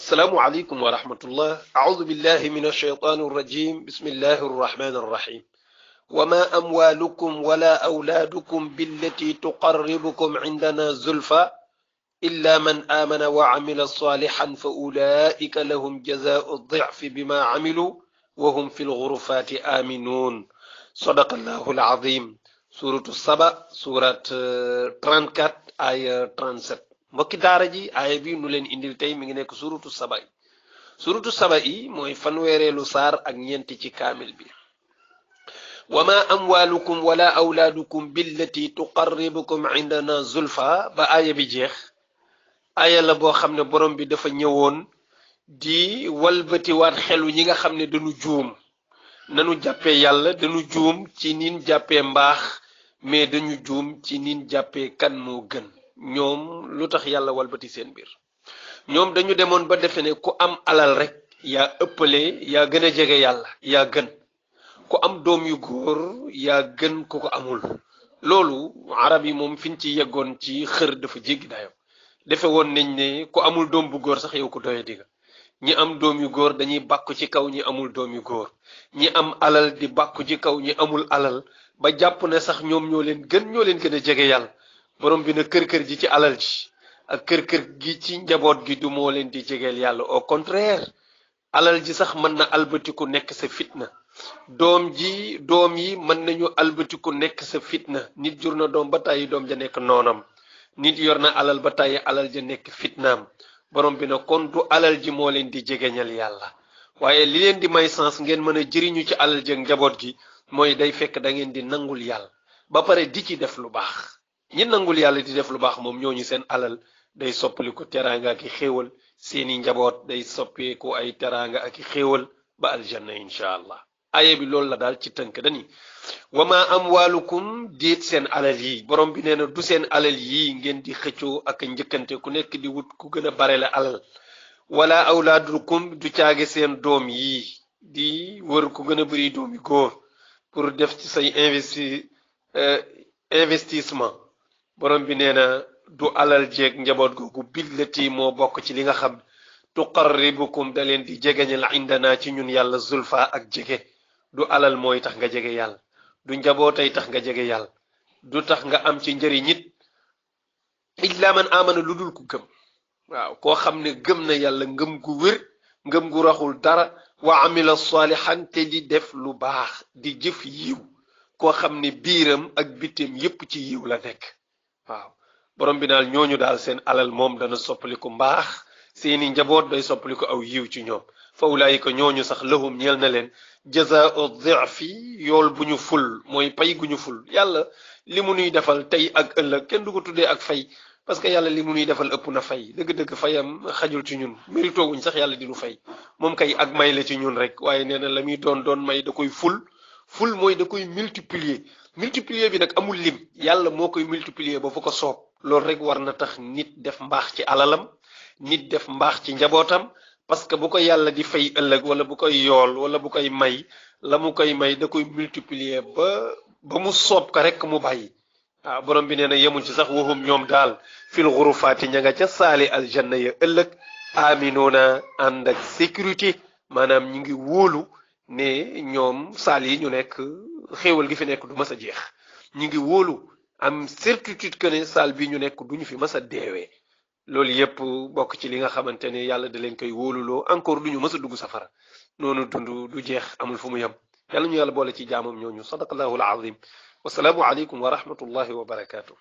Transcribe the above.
السلام عليكم ورحمة الله. أعوذ بالله من الشيطان الرجيم. بسم الله الرحمن الرحيم. وما أموالكم ولا أولادكم بالتي تقربكم عندنا زلفى إلا من آمن وعمل صالحا فأولئك لهم جزاء الضعف بما عملوا وهم في الغرفات آمنون. صدق الله العظيم. سورة السبع سورة 34 آية 37. mbokki daara ji aaya bi nu leen indil tey mi ngi nekk suratu saba yi suratu saba yi mooy fanweereelu saar ak ñeenti ci kaamil bi. wa ma amwalukum wala awlaadukum billati tuqarribukum indana zulfa ba aaya bi jeex. aaya la boo xam ne borom bi dafa ñëwoon di walbatiwaat xelu ñi nga xam ne dañu juum nanu jàppee yàlla dañu juum ci nin jàppee mbaax mais dañu juum ci nin jàppee kan moo gën ñoom lu tax yàlla walbati seen biir. ñoom dañu demoon ba defe ne ku am alal rek yaa ëppale yaa gën a jege yàlla yaa gën ku am doom yu góor yaa gën ku ko amul. loolu arab yi moom fiñ ci yeggoon ci xër dafa jéggi dayo defe woon nañ ne ku amul doom bu góor sax yow ko doye digga. ñi am doom yu góor dañuy bàkku ci kaw ñi amul doom yu góor, ñi am alal di bàkku ci kaw ñi amul alal ba jàpp ne sax ñoom ñoo leen gën a jege yàlla. borom bi na kër ji ci alal ji ak kër gi ci njaboot gi du moo leen di jegeel yàlla. au contraire, alal ji sax mën na albatiku nekk sa fitna. doom yi mën nañu albatiku nekk sa fitna. nit jur na doom ba tàyyi doom ja nekk noonam, nit yor na alal ba tàyyi alal ja nekk fitnaam. borom bi na kon du alal ji moo leen di jegeñal yàlla, waaye li leen di may sens ngeen mën a jëriñu ci alal ji ak njaboot gi mooy day fekk da ngeen di nangul yàlla ba pare di ci def lu baax. ñi nangul yàlla di def lu baax moom ñooñu seen alal day soppaliku teraanga ak i xéewal, seeni njaboot day soppeeku ay teraanga ak i xéewal ba aljanna incha allah. aye bi loolu la daal ci tënk dani wa ma amwalukum déet seen alal yi. borom bi nee na du seen alal yi ngeen di xëccoo ak njëkkante ku nekk di wut ku gën a bare la alal. wala awlaadukum du caage seen doom yi di wër ku gën a bëri doomi góor pour def ci say investissement. borom bi nee na du alal jeeg njaboot googu billati moo bokk ci li nga xam tuqarribukum da leen di jegeñal indana ci ñun yàlla zulfa ak jege. du alal mooy tax nga jege yàlla, du njabootay tax nga jege yàlla, du tax nga am ci njëriñ nit illa man amana lu dul ku gëm. waaw koo xam ne gëm na yàlla ngëm gu wér, ngëm gu raxul dara, wa amila salihan te di def lu baax di jëf yiw, koo xam ne biiram ak bitim yépp ci yiw la nekk. waaw borom bi daal ñooñu daal seen alal moom dana soppaliku mbaax, seeni njaboot day soppaliku aw yiw ci ñoom. fa ulaayika ñooñu sax lahum ñeel na leen jazaa'u dhi'fi yool bu ñu ful, mooy pay gu ñu ful. yàlla li mu nuy defal tey ak ëllëg kenn du ko tuddee ak fay, parce que yàlla li mu nuy defal ëpp na fay. dëgg-dëgg fayam xajul ci ñun, mérito wuñ sax yàlla di nu fay. moom kay ak may la ci ñun rek, waaye nee na la muy doon may da koy ful mooy da koy multiplier bi nag amul lim, yàlla moo koy multiplier ba fu ko soob. loolu rek war na tax nit def mbaax ci alalam, nit def mbaax ci njabootam, parce que bu ko yàlla di fay ëllëg wala bu koy yool wala bu koy may la mu koy may da koy multiplier ba mu soob ko rek mu bàyyi. waaw borom bi nee na yemul ci sax waxum ñoom daal fil xurufaati ña nga ca saali aljanna ya ëllëg aminoona ànd ak sécurité, maanaam ñu ngi wóolu ne ñoom saal yi ñu nekk xéewal gi fi nekk du mas a jeex. ñu ngi wóolu am certitude que ne saal bi ñu nekk duñu fi mas a deewee. loolu yépp bokk ci li nga xamante ne yàlla da leen koy wóoluloo encore duñu mas a dugg safara. noonu dund du jeex, amul fu mu yem. yàlla ñu yàlla boole ci jaamam ñooñu. sadaqallahu alazim. wasalaamu aleykum wa rahmatullahi wa barakaatu.